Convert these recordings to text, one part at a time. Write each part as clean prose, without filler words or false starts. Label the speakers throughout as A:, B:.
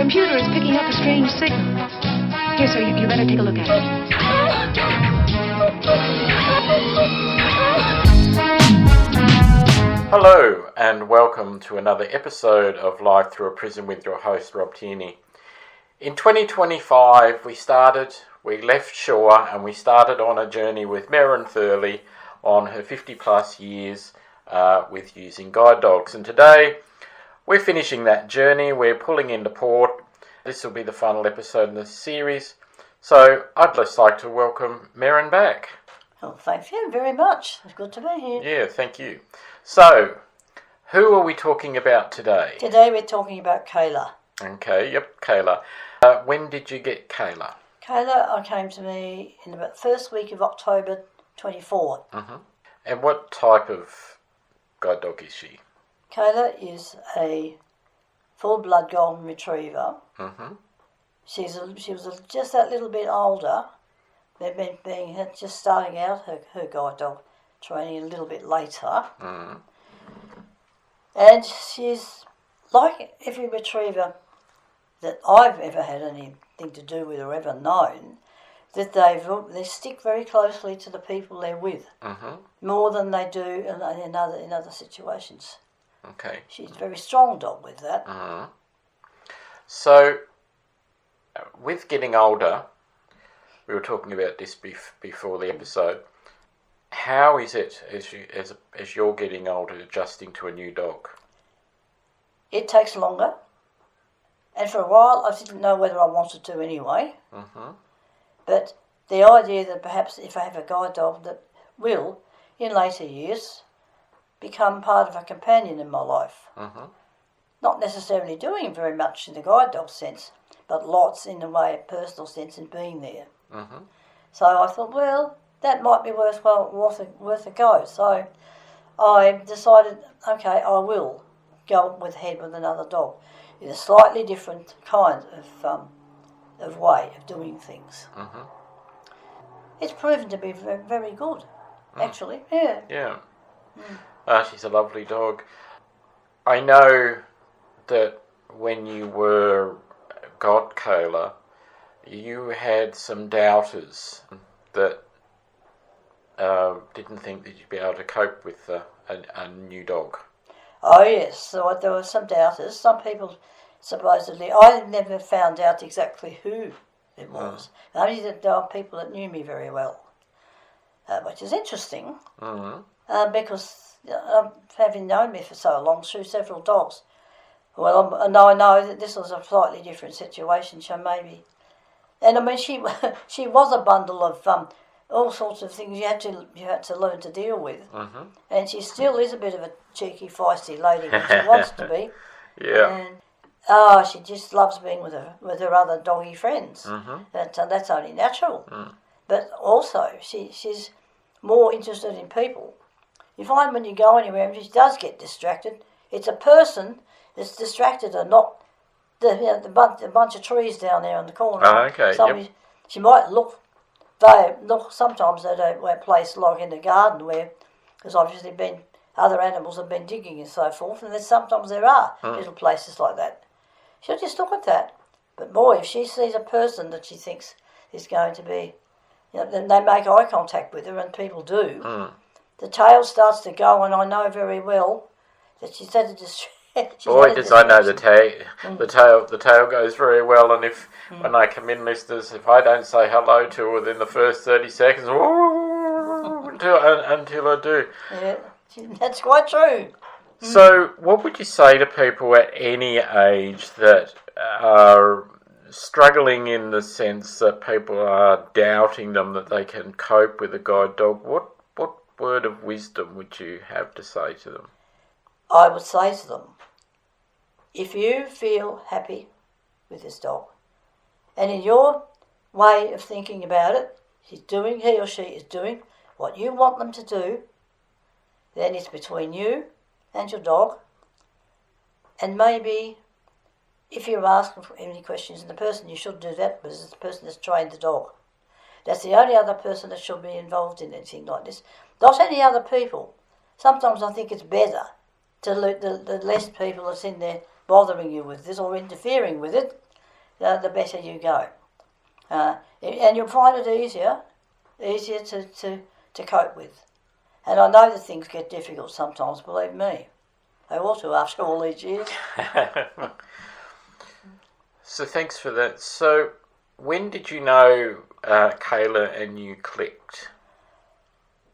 A: computer is picking up a strange signal. Here, sir, you better take a look at it.
B: Hello, and welcome to another episode of Life Through a Prison with your host, Rob Tierney. In 2025, we left shore and we started on a journey with Merran Thurley on her 50 plus years with using guide dogs. And today, we're finishing that journey. We're pulling into port. This will be the final episode in the series. So I'd just like to welcome Merran back.
C: Oh, thank you very much. It's good to be here.
B: Yeah, thank you. So, who are we talking about today?
C: Today we're talking about Kayla.
B: Okay, yep, Kayla. When did you get Kayla?
C: Kayla came to me in about the first week of October 24.
B: Mm-hmm. And what type of guide dog is she?
C: Kayla is a full blood golden retriever.
B: Mm-hmm.
C: She was just that little bit older. Being just starting out her guide dog training a little bit later.
B: Mm.
C: And she's like every retriever that I've ever had anything to do with or ever known, that they stick very closely to the people they're with,
B: Mm-hmm.
C: more than they do in other situations.
B: Okay.
C: She's a very strong dog with that.
B: Mm-hmm. So, with getting older, we were talking about this before the episode. How is it as you're getting older adjusting to a new dog?
C: It takes longer, and for a while I didn't know whether I wanted to anyway.
B: Mm-hmm.
C: But the idea that perhaps if I have a guide dog that will, in later years, become part of a companion in my life.
B: Mm-hmm.
C: Not necessarily doing very much in the guide dog sense, but lots in the way of personal sense in being there.
B: Mm-hmm.
C: So I thought, well, that might be worth a go. So I decided, okay, I will go ahead with another dog in a slightly different kind of way of doing things.
B: Mm-hmm.
C: It's proven to be very, very good, actually. Yeah.
B: Yeah. She's a lovely dog. I know that when you got Kayla, you had some doubters that didn't think that you'd be able to cope with a new dog.
C: Oh yes, so there were some doubters. Some people supposedly, I never found out exactly who it was. Only that there were people that knew me very well, which is interesting, because having known me for so long through several dogs, well, I know that this was a slightly different situation, so maybe. And I mean, she was a bundle of all sorts of things you had to learn to deal with, and she still is a bit of a cheeky, feisty lady when she wants to be.
B: Yeah.
C: And she just loves being with her other doggy friends. That's only natural. But also, she's more interested in people. You find when you go anywhere, and she does get distracted, it's a person that's distracted and not the bunch of trees down there in the corner.
B: Oh, okay.
C: She might look sometimes at a place like in the garden where, because obviously other animals have been digging and so forth, and sometimes there are little places like that. She'll just look at that. But boy, if she sees a person that she thinks is going to be, then they make eye contact with her, and people do. The tail starts to go, and I know very well that she's had a distraction.
B: Boy, does I know the tail goes very well, and when I come in, listeners, if I don't say hello to her within the first 30 seconds, until I do.
C: Yeah, that's quite true.
B: So, what would you say to people at any age that are struggling in the sense that people are doubting them that they can cope with a guide dog? What word of wisdom would you have to say to them?
C: I would say to them, if you feel happy with this dog, and in your way of thinking about it, he or she is doing what you want them to do, then it's between you and your dog. And maybe if you're asking for any questions, and the person you should do that with is the person that's trained the dog. That's the only other person that should be involved in anything like this. Not any other people. Sometimes I think it's better to let the less people that's in there bothering you with this or interfering with it, the better you go. And you'll find it easier to cope with. And I know that things get difficult sometimes, believe me. They ought to after all these years.
B: So thanks for that. So when did you know Kayla and you clicked?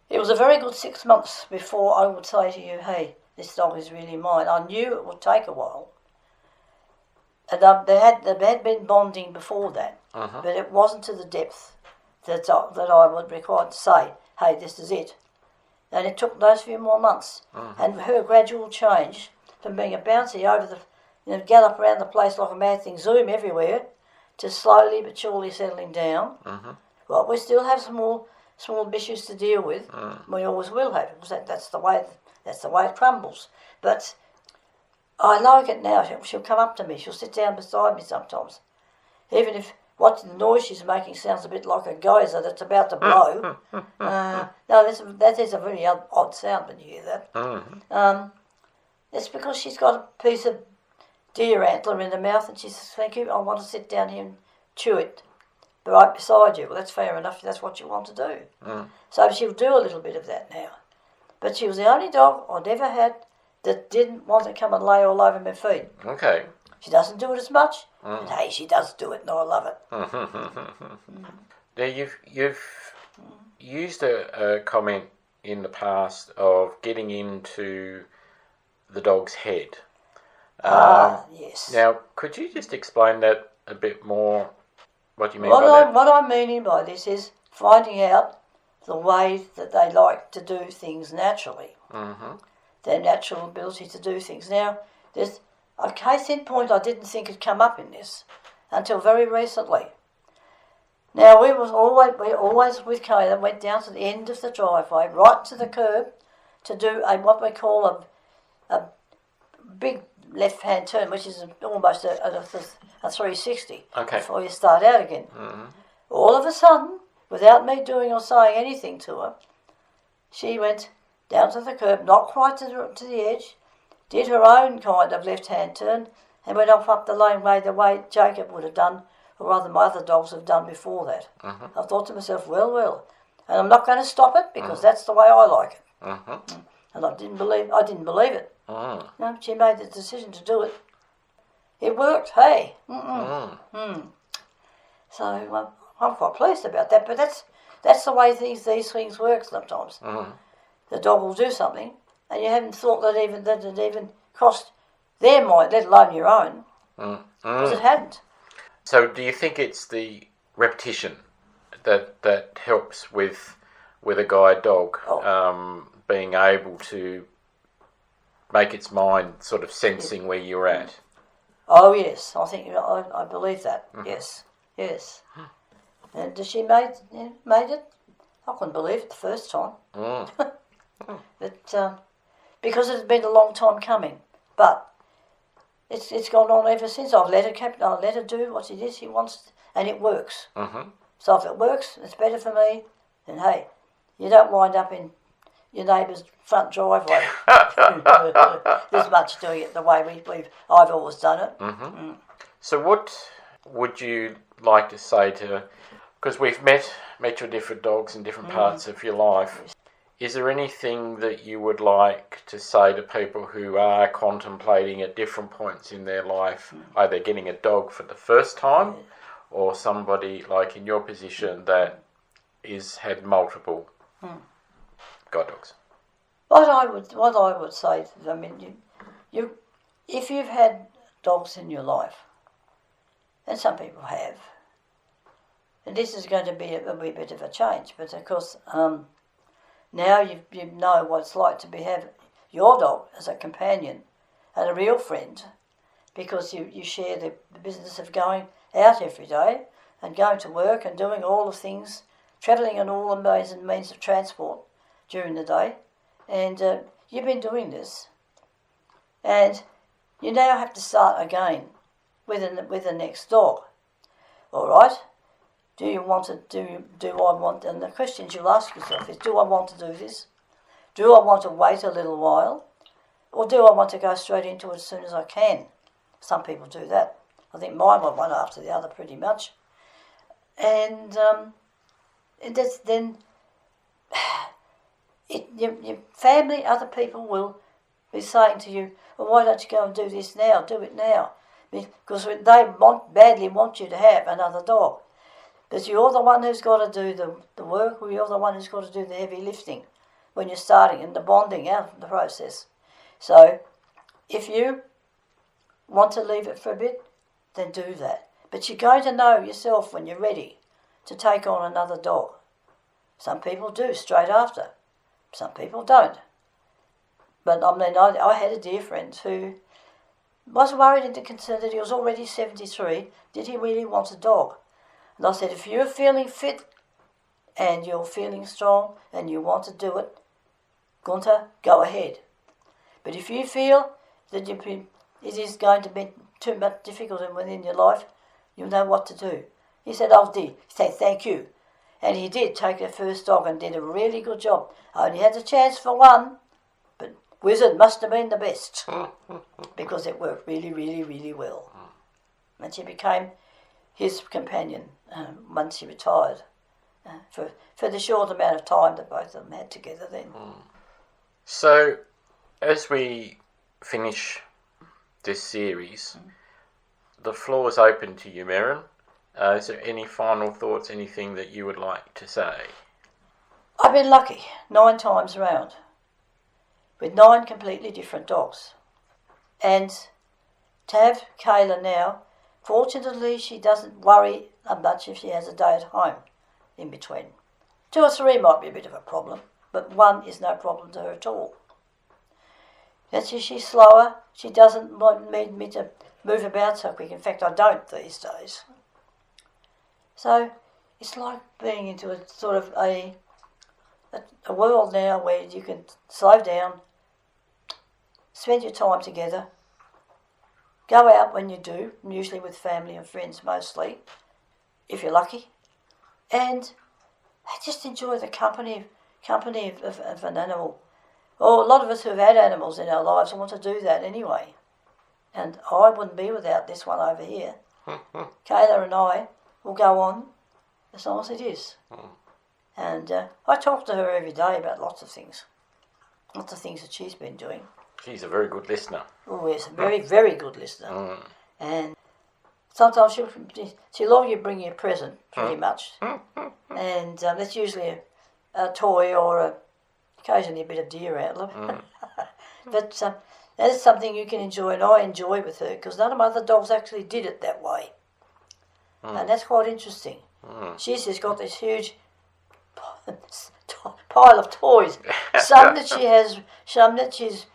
C: It was a very good 6 months before I would say to you, hey, this dog is really mine. I knew it would take a while. And there had been bonding before that, but it wasn't to the depth that I would require to say, hey, this is it. And it took those few more months. And her gradual change from being a bouncy over gallop around the place like a mad thing, zoom everywhere, to slowly but surely settling down. Well, we still have small issues to deal with. We always will have, because that's the way it crumbles. But I like it now. She'll come up to me. She'll sit down beside me sometimes, even if the noise she's making sounds a bit like a geyser that's about to blow. No, that is a very odd sound when you hear that. It's because she's got a piece of deer antler in her mouth, and she says, "Thank you. I want to sit down here and chew it right beside you." Well, that's fair enough if that's what you want to do. So she'll do a little bit of that now. But she was the only dog I'd ever had that didn't want to come and lay all over my feet.
B: Okay.
C: She doesn't do it as much, but hey, she does do it, and I love it.
B: Now you've used a comment in the past of getting into the dog's head.
C: Yes.
B: Now, could you just explain that a bit more? What do you mean by that?
C: What I'm meaning by this is finding out the way that they like to do things naturally. Their natural ability to do things. Now, there's a case in point I didn't think had come up in this until very recently. Now, we always with Kayla went down to the end of the driveway, right to the curb, to do what we call a big left-hand turn, which is almost a 360 before you start out again. All of a sudden, without me doing or saying anything to her, she went down to the curb, not quite to the edge, did her own kind of left-hand turn, and went off up the lane the way Jacob would have done, or rather my other dogs have done before that. I thought to myself, well, and I'm not going to stop it because that's the way I like it. And I didn't believe it. No, she made the decision to do it. It worked, hey. So I'm quite pleased about that, but that's the way these things work sometimes. The dog will do something, and you haven't thought that it even crossed their mind, let alone your own, because it hadn't.
B: So do you think it's the repetition that helps with a guide dog being able to make its mind sort of sensing where you're at?
C: Oh yes, I think I believe that. Yes. And she made it. I couldn't believe it the first time. But because it had been a long time coming, but it's gone on ever since. I've let her do what it is she wants, and it works. So if it works, it's better for me. Then hey, you don't wind up in your neighbour's front driveway. There's much doing it the way I've always done it.
B: So what would you like to say to, because we've met your different dogs in different parts of your life, is there anything that you would like to say to people who are contemplating at different points in their life, either getting a dog for the first time or somebody like in your position that had multiple guide dogs?
C: What I would say to them, if you've had dogs in your life, and some people have, and this is going to be a wee bit of a change, but of course now you know what it's like to have your dog as a companion and a real friend, because you share the business of going out every day and going to work and doing all the things, travelling on all the ways and means of transport during the day. And you've been doing this, and you now have to start again with the next dog. All right? Do I want? And the questions you'll ask yourself is: do I want to do this? Do I want to wait a little while, or do I want to go straight into it as soon as I can? Some people do that. I think mine were one after the other pretty much. And then your family, other people will be saying to you, well, why don't you go and do this now? Do it now. Because they badly want you to have another dog. But you're the one who's got to do the work, or you're the one who's got to do the heavy lifting when you're starting and the bonding out of the process. So if you want to leave it for a bit, then do that. But you're going to know yourself when you're ready to take on another dog. Some people do straight after. Some people don't. But I mean, I had a dear friend who was worried into concern that he was already 73. Did he really want a dog? And I said, if you're feeling fit and you're feeling strong and you want to do it, Gunther, go ahead. But if you feel that it is going to be too much difficult within your life, you'll know what to do. He said, oh dear. He said, thank you. And he did take their first dog and did a really good job. I only had a chance for one, but Wizard must have been the best because it worked really, really, really well. And she became his companion once he retired for the short amount of time that both of them had together then.
B: So, as we finish this series, the floor is open to you, Merran. Is there any final thoughts, anything that you would like to say?
C: I've been lucky 9 times around with 9 completely different dogs. And to have Kayla now, fortunately she doesn't worry much if she has a day at home in between. 2 or 3 might be a bit of a problem, but 1 is no problem to her at all. She's slower. She doesn't need me to move about so quick. In fact, I don't these days. So it's like being into a sort of a world now where you can slow down, spend your time together, go out when you do, usually with family and friends mostly, if you're lucky, and just enjoy the company of an animal. Well, a lot of us who have had animals in our lives want to do that anyway. And I wouldn't be without this one over here. Kayla and I will go on as long as it is. And I talk to her every day about lots of things. Lots of things that she's been doing.
B: She's a very good listener.
C: Oh, yes, a very, very good listener. And sometimes she'll always bring you a present, pretty much. And that's usually a toy or occasionally a bit of deer antler. But that is something you can enjoy, and I enjoy with her, because none of my other dogs actually did it that way. And that's quite interesting. She's just got this huge pile of toys. Some that she has, some that she's,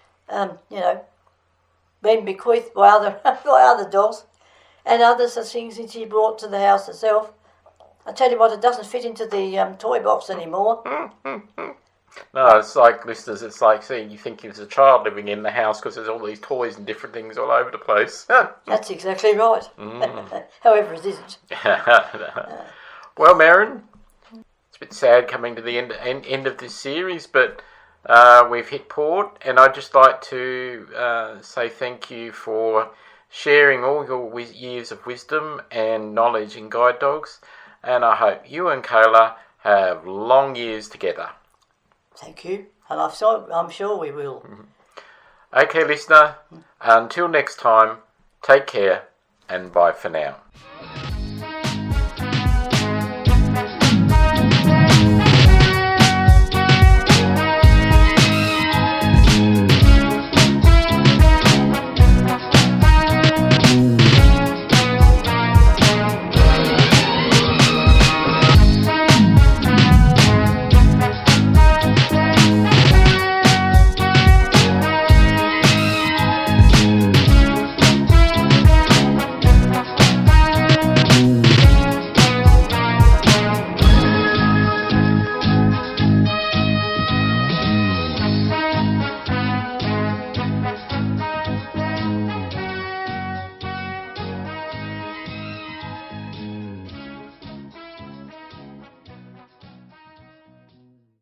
C: been bequeathed by other dogs, and others are things that she brought to the house herself. I tell you what, it doesn't fit into the toy box anymore.
B: No, it's like, listeners, it's like seeing you think there's a child living in the house because there's all these toys and different things all over the place.
C: That's exactly right. However, it isn't.
B: Well, Merran, it's a bit sad coming to the end of this series, but we've hit port, and I'd just like to say thank you for sharing all your years of wisdom and knowledge in guide dogs, and I hope you and Kayla have long years together.
C: Thank you, and I'm sure we will.
B: Okay, listener, until next time, take care and bye for now.